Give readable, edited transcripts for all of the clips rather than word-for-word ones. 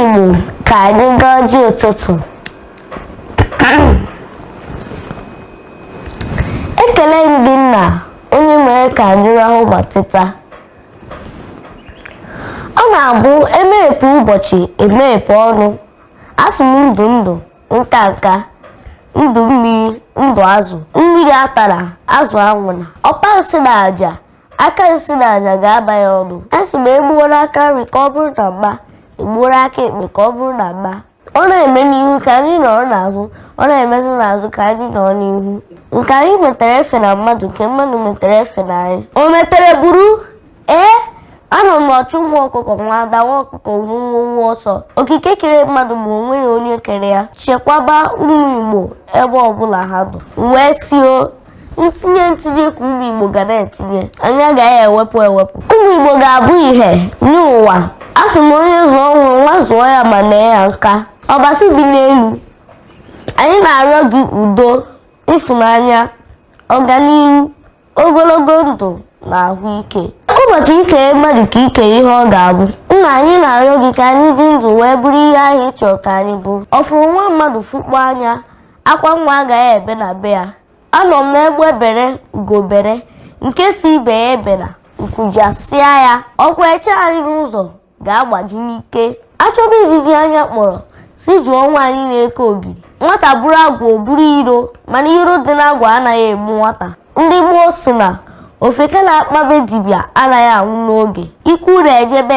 Igbo ka anyị gaa ji ụtụtụ. Ekele ndị nna onye mere ka anyị rahụ ma teta. Ọ na-abụ emeghepụ ụbọchị emeghepụ ọnụ. Asị m ndụ ndụ nka nka, ndụ mmiri ndụ azụ, mmiri atara azụ anwụna, ọkpa nsị na aja aka nsị na aja ga-aba ya ọnụ. Asị m egbuoro aka nri ka ọ bụrụ na mgba, egbuoro aka ekpe ka ọ bụrụ na mgba. Ọ na-eme n'ihu ka anyị nọrọ n'azụ, ọ na-emezi n'azụ ka anyị nọrọ n'ihu. Nke anyị metere efe na mmadụ, nke mmadụ metere efe na anyị. O metere buru? Anọ m ọchụ nwa ọkụkọ nwa ada nwa ọkụkọ nwa ọsọ. Okike kere mmadụ ma onwe ya onye kere ya. Chekwaba ụmụ Igbo ebe ọbụla ha dụ. Wee sio ntinye ka ụmụ Igbo ga na-etinye, anyị agaghị ewepụ. Ụmụ Igbo ga-abụ ihe nye ụwa. Asị m onye zụọ nwa, nwa zụọ ya ma nee ya nka. Ọbasi bi n'elu, anyị na-arịọ gị udo, ịfụnanya, ọganihu, ogologo ndụ na ahụike. Ụbọchị ikere mmadụ ka ikere ihe ọ ga-abụ. Nna anyị na-arịọ gị ka anyị dị ndụ wee bụrụ ihe ahụ ị chọrọ ka anyị bụrụ. Ọ fụrụ nwa mmadụ fụkpọ anya, akwa nwa agaghị ebe na be ya. Anọ m n'egbe bere ugobere, nke si ibe ya ebela nkuja sịa ya. Ọkwa eche anyị n'ụzọ ga-agbaji n'ike. Achọba ijiji anya kpọrọ si jụọ nwaanyị na-eke ogiri. Nwata buru agwa o buru iro, mana iro dị n'agwa anaghị egbu nwata. Ndị gboo si na ofeke na-akpabe dibịa anaghị anwụ n'oge. Ikwu na-ejebe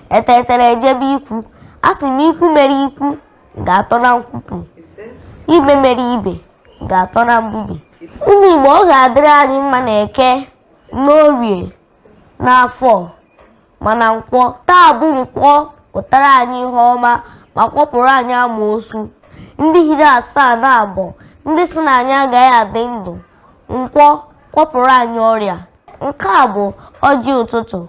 etete na-ejebe ikwu. Asị m ikwu mere ikwu ga-atọ na nkwupụ, ibe mere ibe ga-atọ na mbubi. Ụmụ Igbo, ọ ga-adịrị anyị mma na Eke, n'Orie, n'Afọ, mana Nkwọ. Taa bụ Nkwọ pụtara anyị ihe ọma ma kpọpụrụ anyị amoosu. Ndị hiri asaa na abụọ, ndị si na anyị agaghị adị ndụ. Nkwọ kwọpụrụ anyị ọrịa. Nke a bụ ọjị ụtụtụ.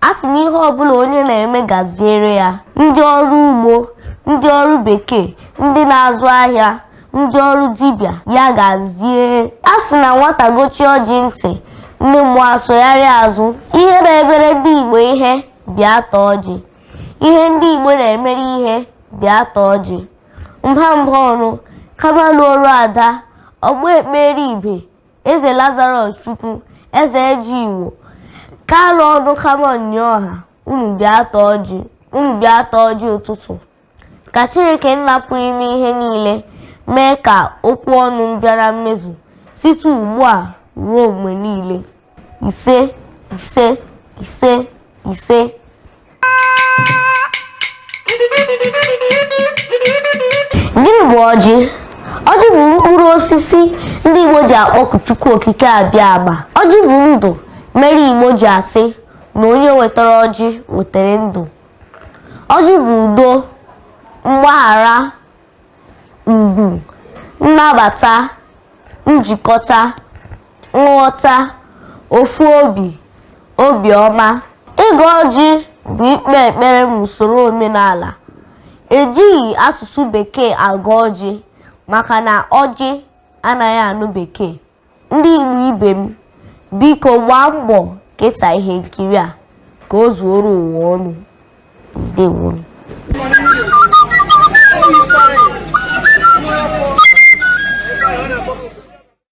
Asị m ihe ọbụla onye na-eme gaziere ya. Ndị ọrụ ugbo, ndị ọrụ bekee, ndị na-azụ ahịa, ndị ọrụ dibịa ya gazie. Asị na nwata gochie ọjị ntị, ndị mmụọ asụgharịa azụ. Ihe na-emere ndị Igbo ihe bịa tọọ ọjị. Ihe ndị Igbo na-emere ihe bịa tọọ ọjị. Mba ọnụ kamalu ọrụ ada, ọgbọ ekpere ibe, eze Lazarus Chukwu, eze eji Igbo, kalụ ọnụ kamon ọha. Unu bịa tọọ ọjị, unu bịa tọọ ọjị ụtụtụ. Ka Chineke nna pụrụ ime ihe niile mee ka okwu ọnụ m bịara mmezu site ugbu a ruo mgbe niile. Ise ise ise ise. Gịnị bụ ọjị? Ọjị bụ mkpụrụ osisi ndị Igbo ji akpọku Chukwu okike abịa agba. Ọjị bụ ndụ mere Igbo ji asị na onye wetara ọjị wetara ndụ. Ọjị bụ udo, mgbaghara, ugwu, nnabata, njikọta, nghọta, ofu obi, obiọma. Ịgọ ọjị bụ ikpe ekpere n'usoro omenala. Ejighị asụsụ bekee agọ ọjị maka na ọjị anaghị anụ bekee. Ndị Igbo ibe m, biko gbaa mbọ kesaa ihe nkiri a ka o zuoro ụwa ọnụ. Ndewo.